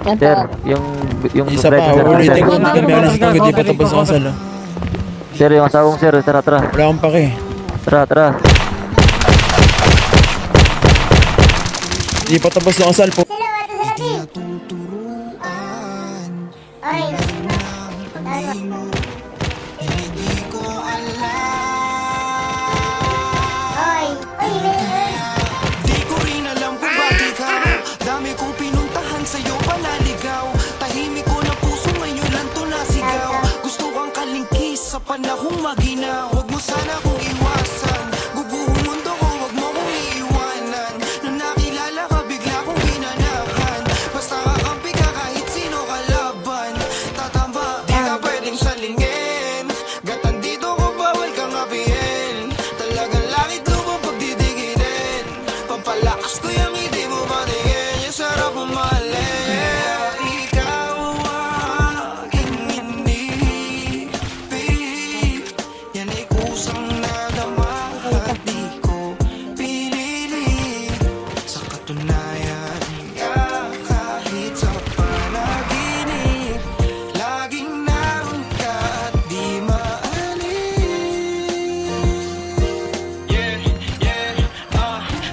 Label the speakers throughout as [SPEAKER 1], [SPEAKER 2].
[SPEAKER 1] Yan
[SPEAKER 2] Sir,
[SPEAKER 1] po.
[SPEAKER 2] yung
[SPEAKER 3] Isa pa,
[SPEAKER 2] sir,
[SPEAKER 3] ulitin ko
[SPEAKER 2] sir.
[SPEAKER 3] na kami alis ko, hindi pa tapos ang kasal.
[SPEAKER 2] Sir, yung asawang sir, tara, tara.
[SPEAKER 3] Wala akong pake.
[SPEAKER 2] Tara, tara.
[SPEAKER 3] Hindi pa tapos ang kasal po.
[SPEAKER 1] Ay. Ay.
[SPEAKER 4] Di ko rin alam kung bakit ka dami kong pinuntahan sa'yo palaligaw. Tahimik ko na puso ngayon lang to nasigaw. Gusto kang kalingkis sa panahong maginaw. Huwag mo sana kong iwasan. Gubuhong mundo ko, huwag mo kong iiwanan. Nung nakilala ka, bigla kong binanakan. Basta kakampi ka kahit sino kalaban. Tatama, di ka pwedeng salingin. Gatang dito ko, bawal kang apihin. Talagang langit lubong pagdidikinin. Pampalakas ko yung hindi mo matingin. Yung sarap mo mahalin. Ikaw aking inibig. Yan ay kusang nadama at di ko pinilit. Sa katunayan nga kahit sa panaginip, laging naroon ka at di maalis.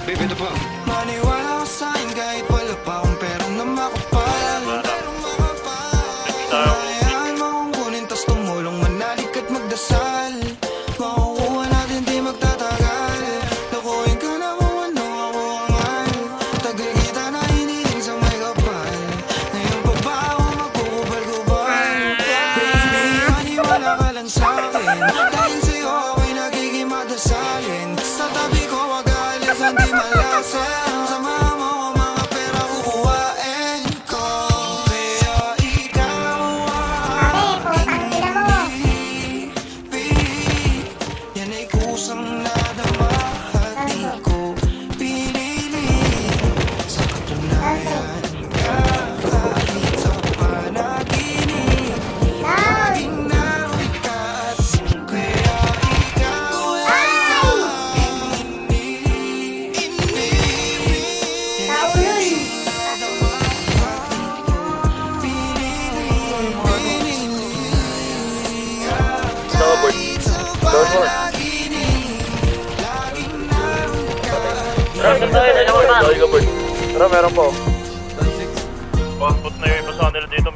[SPEAKER 4] Baby, ito pa. Maniwala ka sa'kin kahit wala pa akong pera na makapal. Hayaan mo akong kunin tas tumulong manalik at magdasal. Makukuha natin di magtatagal. Lokohin ka na kung ano ako angal. Tagal kita na hiniling sa may kapal. Ngayon pa ba ako magkukubal-kubal? Baby, maniwala ka lang sa'kin. Dahil sa'yo ako'y nagiging madasalin. Sa tabi ko wag aalis ang di malasan. Samahan mo ko mga pera kukuhain ko. Kaya ikaw aking inibig. Yan ay kusang nadama at di ko pinilit. Sa katunayan nga kahit sa panaginip, laging naroon ka at kaya ikaw aking inibig.
[SPEAKER 2] Tara, meron po.
[SPEAKER 5] Passport na yung iba sa kanila dito.